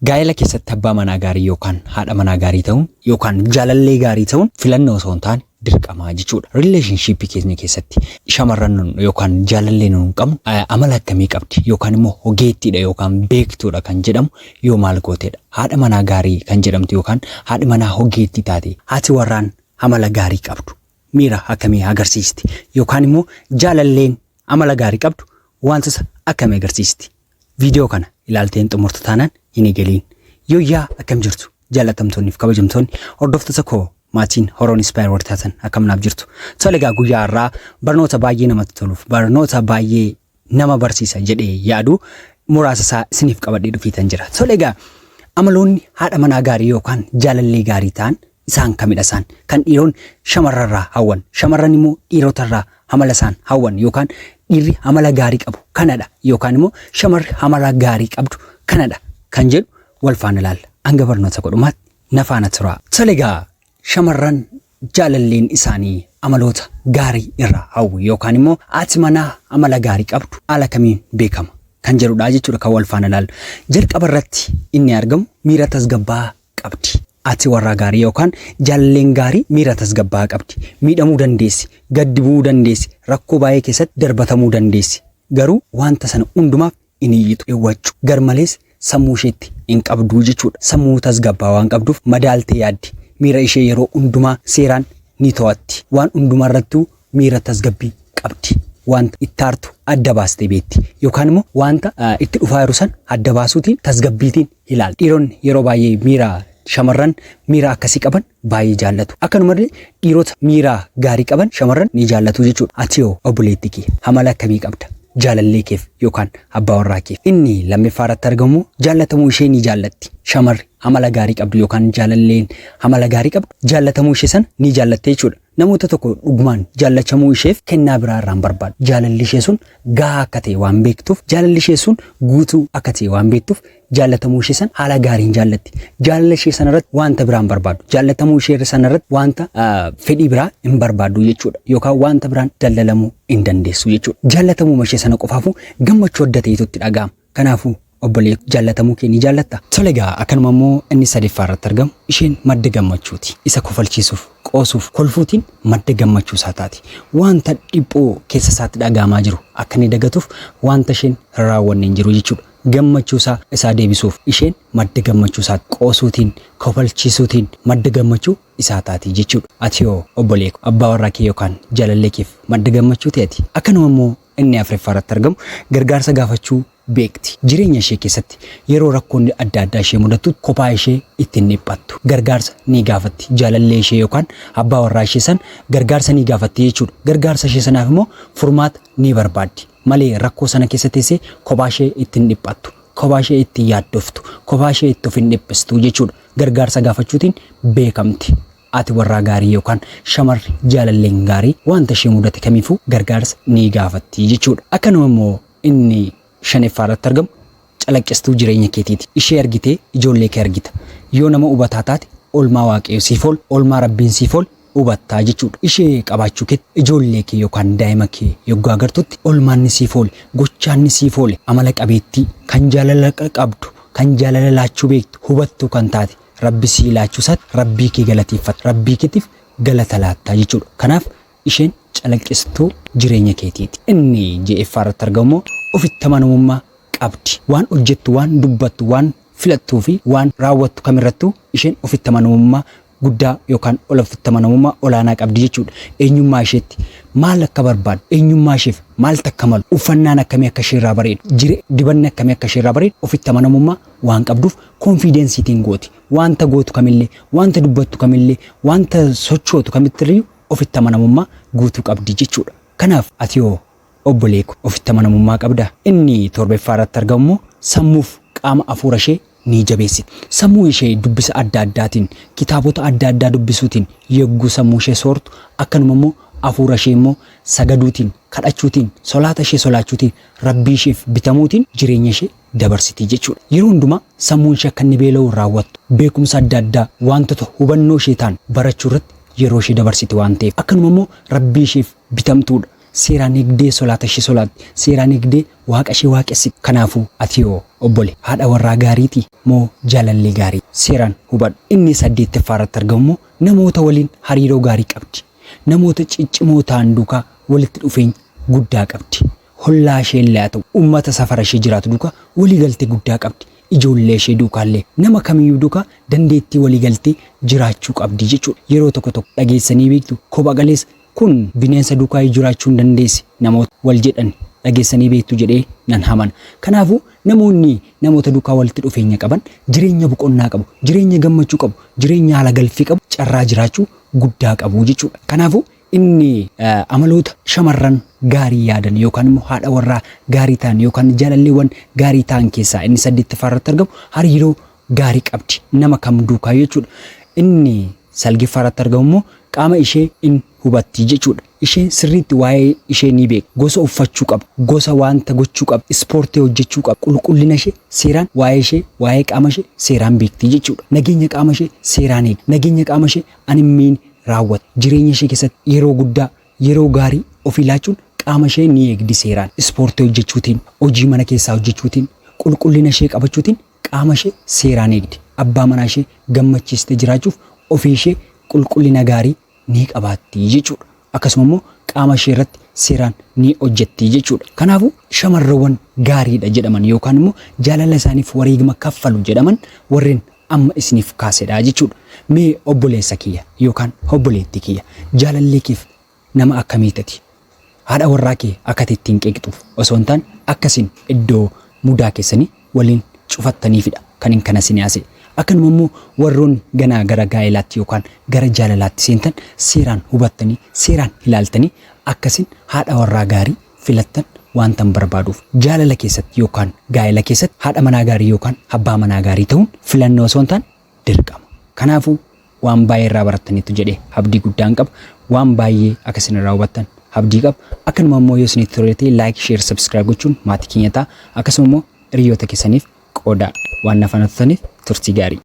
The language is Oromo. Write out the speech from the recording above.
gaa'ela keessatti abbaa manaa gaarii yookaan haadha manaa gaarii ta'uun yookaan jaalallee gaarii ta'uun filannoo osoo hin taane dirqamaa jechuudha. Relationship keenya keessatti shamarran yookaan jaalallee nuun qabnu amala akkamii qabdi yookaan immoo ogeettiidha yookaan beektuudha kan jedhamu yoo maal gooteedha. Haadha manaa gaarii kan jedhamtu yookaan haadha manaa ogeettii taate haati warraan amala gaarii qabdu miira akkamii agarsiisti yookaan immoo jaalalleen amala gaarii qabdu wantoota akkamii agarsiisti. Viidiyoo kana ilaalteen xumurtu taanaan hin eegaliin. Yoo akkam jirtu jaalatamtoonni fi kabajamtoonni hordoftoota koo maatiin Horoon Inspire warri taatan akkamnaaf jirtu. Tole egaa guyyaa har'aa barnoota baay'ee namatti toluuf barnoota baay'ee nama barsiisa jedhee yaadu muraasa isaa isiniif qabadhee dhufiitan jira. Tole egaa amaloonni haadha manaa gaarii yookaan jaalallee gaarii ta'an isaan kamidha isaan kan dhiiroon shamarrarraa hawwan shamarran immoo dhiirotarraa amala isaan hawwan yookaan dhiirri amala gaarii qabu kanadha yookaan immoo shamarri amala gaarii qabdu kanadha kan jedhu wal faana ilaalla. Hanga barnoota godhumaatti na faana tura. Tole egaa shamarran jaalalleen isaanii amaloota gaarii irraa hawwu yookaan immoo haati manaa amala gaarii qabdu haala kamiin beekama kan jedhudha jechuudha kan wal faana ilaallu. Jalqaba irratti inni argamu miira tasgabbaa qabdi. Haati warraa gaarii yookaan jaalalleen gaarii miira tasgabbaa qabdi. Miidhamuu dandeessi, gaddi bu'uu dandeessi, rakkoo baay'ee keessatti darbatamuu dandeessi. Garuu wanta sana hundumaaf inni iyyitu eewwachu. Garmalees sammuu isheetti hin qabdu jechuudha. Sammuu tasgabbaa waan qabduuf madaaltee yaaddi. Miira ishee yeroo hundumaa seeraan ni to'atti. Waan hundumaa irrattuu miira tasgabbii qabdi. Wanta itti aartu adda baastee beekti yookaan immoo wanta itti dhufaa jiru san adda baasuutiin tasgabbiitiin ilaala. Dhiironni yeroo baay'ee miira shamarran miira akkasii qaban baay'ee jaallatu. Akkanumallee dhiirota miira gaarii qaban shamarran ni jaallatu jechuudha. Ati yoo obboleettii kee amala akkamii qabda? Jaalallee keef yookaan abbaa warraa keef. Inni lammaffaa irratti argamu jaallatamuu ishee ni jaallatti. Shamarri amala gaarii qabdu yookaan jaalalleen amala gaarii qabdu jaallatamuu ishee san ni jaallatte jechuudha. Namoota tokko dhugumaan jaallachamuu isheef kennaa biraa irraan barbaadu. Jaalalli ishee sun gahaa akka ta'e waan beektuuf jaalalli ishee sun guutuu akka ta'e waan beektuuf jaallatamuu ishee san haala gaariin jaallatti. Jaalala ishee sanarratti wanta biraan barbaadu. Jaallatamuu ishee sanarratti wanta fedhii biraa hin barbaadu jechuudha. Yookaan wanta biraan dallalamuu hin dandeessu jechuudha. Jaallatamuu ishee sana qofaafuu gammachuu adda ta'etu itti dhaga'ama. Kanaafuu obbolee jaallatamuu kee ni jaallatta. Tole egaa akkanuma immoo inni sadaffaa irratti argamu isheen madda gammachuuti. Isa kofalchiisuuf qoosuuf kolfuutiin madda gammachuu isaa taati. Wanta dhiphoo keessa isaatti dhaga'amaa jiru akka inni dagatuuf wanta isheen raawwanne hin jiru jechuudha. Gammachuu isaa deebisuuf isheen madda gammachuu isaa qoosuutiin kofalchiisuutiin madda gammachuu isaa taati jechuudha. Ati yoo obbolee abbaa warraa kee yookaan jaalallee keef madda gammachuu ta'eeti. Akkanuma immoo inni afuraffaa irratti argamu gargaarsa gaafachuu beekti. Jireenya ishee keessatti yeroo rakkoonni adda addaa ishee mudatu kophaa ishee ittiin dhiphattu. Gargaarsa ni gaafatti. Jaalallee ishee yookaan abbaa warraa ishee san gargaarsa ni gaafatti jechuudha. Gargaarsa ishee sanaaf immoo furmaata ni barbaaddi. Malee rakkoo sana keessa teessee kophaa ishee ittiin dhiphattu. Kophaa ishee ittiin yaaddoftu. Kophaa ishee itti of hin dhiphistu jechuudha. Gargaarsa gaafachuutiin beekamti. Haati warraa gaarii yookaan shamarri jaalalleen gaarii wanta ishee mudate kamiifuu gargaarsa ni gaafatti jechuudha. Akkanuma immoo inni shanaffaa irratti argamu calaqqistuu jireenya keetiiti. Ishee argitee ijoollee kee argita. Yoo nama hubataa taate oolmaa waaqayyo siif oolu, oolmaa rabbiin siif oolu hubattaa jechuudha. Ishee qabaachuu keetti ijoollee kee yookaan daa'ima kee yogguu agartutti oolmaan siif oole, gochaan siif oole, amala qabeettii kan jaalala qabdu, kan jaalala laachuu beektu, hubattuu kan taate rabbi sii laachuu isaatti rabbii kee galateeffata. Rabbii keetiif galata laattaa jechuudha. Kanaaf isheen calaqqistuu jireenya keetiiti. Inni ja'affaa irratti argamu ofitti amanamummaa qabdi. Waan hojjettu, waan dubbattu, waan filattuu fi waan raawwattu kamirrattuu isheen ofitti amanamummaa guddaa yookaan ofitti amanamummaa olaanaa qabdi jechuudha. Eenyummaa isheetti maal akka barbaadu, eenyummaa isheef maal takka malu, uffannaan akkamii akka isheerraa bareedu, dibanni akkamii akka isheerraa bareedu ofitti amanamummaa waan qabduuf konfiidensiitiin gooti. Wanta gootu kamillee, wanta dubbattu kamillee, wanta sochootu kamittirriyyuu ofitti amanamummaa guutuu qabdi jechuudha. Kanaaf ati yoo obbolee koo ofitti amanamummaa qabda. Inni torbaffaa irratti argamu sammuuf qaama afuura ishee ni jabeessiti. Sammuu ishee dubbisa adda addaatiin, kitaabota adda addaa dubbisuutiin yogguu sammuu ishee soortu, akkanuma immoo afuura ishee immoo sagaduutiin, kadhachuutiin, solaata ishee solaachuutiin, rabbii isheef bitamuutiin jireenya ishee dabarsiti jechuudha. Yeroo hundumaa sammuun ishee akka inni beela'u raawwattu, beekumsa adda addaa wantoota hubannoo ishee ta'an barachuu irratti yeroo ishee dabarsiti waan ta'eef, akkanuma immoo rabbii isheef bitamtuudha. seeraan eegdee solaata ishee solaatti, seeraan eegdee waaqa ishee waaqessi. Kanaafuu ati yoo obbole haadha warraa gaariiti moo jaalallee gaarii? Seeraan hubadhu. Inni 8ffaa argamu namoota waliin hariiroo gaarii qabdi. Namoota ciccimoo ta'an duukaa walitti dhufeenya guddaa qabdi. Hollaa ishee illee haa ta'u uummata safara ishee jiraatu duukaa waliigaltee guddaa qabdi. Ijoollee ishee duukaallee nama kamiyyuu duukaa dandeettii waliigaltee jiraachuu qabdi jechuudha. Yeroo tokko dhageessanii beektu kophaa galeessa kun bineensa duukaa jiraachuu hin dandeessi namoota wal jedhan dhageessanii beektu jedhee nan amana. Kanaafuu namoonni namoota duukaa walitti dhufeenya qaban jireenya boqonnaa qabu, jireenya gammachuu qabu, jireenya haala galfii qabu, carraa jiraachuu guddaa qabu jechuudha. Kanaafuu inni amaloota shamarran gaarii yaadan yookaan immoo haadha warraa gaarii ta'an yookaan jaalalleewwan gaarii ta'an keessaa inni 8ffaa argamu hariiroo gaarii qabdi nama kam duukaa jechuudha. Inni 9ffaa argamu immoo qaama ishee in hubatti jechuudha. Isheen sirriitti waa'ee ishee ni beekti. Gosa uffachuu qaba, gosa wanta gochuu qaba, ispoortii hojjechuu qaba, qulqullina ishee seeraan waa'ee ishee, waa'ee qaama ishee seeraan beekti jechuudha. Nageenya qaama ishee seeraan eegdi. Nageenya qaama ishee animmiin raawwata. Jireenya ishee keessatti yeroo guddaa, yeroo gaarii ofii laachuun qaama ishee ni eegdi seeraan. Ispoortii hojjechuutiin, hojii mana keessaa hojjechuutiin, qulqullina ishee qabachuutiin qaama ishee seeraan eegdi. Abbaa manaa ishee gammachiistee jiraachuuf ofii ishee qulqullina gaarii ni qabaatti jechuudha. Akkasuma immoo qaama ishee irratti seeraan ni hojjetti jechuudha. Kanaafuu shamarrewwan gaariidha jedhaman yookaan immoo jaalala isaaniif wareegama kaffalu jedhaman warreen amma isiniif kaasedha jechuudha. Mee obboleessa kiyya yookaan obboleettii kiyya jaalallee keef nama akkamiitati? Haadha warraa kee akka ittiin qeeqxuuf osoo hin taane akkasiin iddoo mudaa keessanii waliin cufattaniifidha kan hin kana siniyaase. Akkanuma immoo warroonni ganaa gara gaa'elaatti yookaan gara jaalalaatti seentan seeraan hubattanii seeraan ilaaltanii akkasiin haadha warraa gaarii filattan wanta barbaaduuf jaalala keessatti yookaan gaa'ela keessatti haadha manaa gaarii yookaan abbaa manaa gaarii ta'uun filannoo osoo hin taane dirqama. Kanaafuu waan baay'ee irraa barattaniitu jedhee abdii guddaan qaba. Waan baay'ee akkasiin irraa hubattan abdii qaba. Akkanuma immoo yoo isinitti toleete like, share, subscribe gochuun maatii keenya ta'a. Akkasuma immoo hiriyoota keessaniif qooda waan nafa turtii gaarii.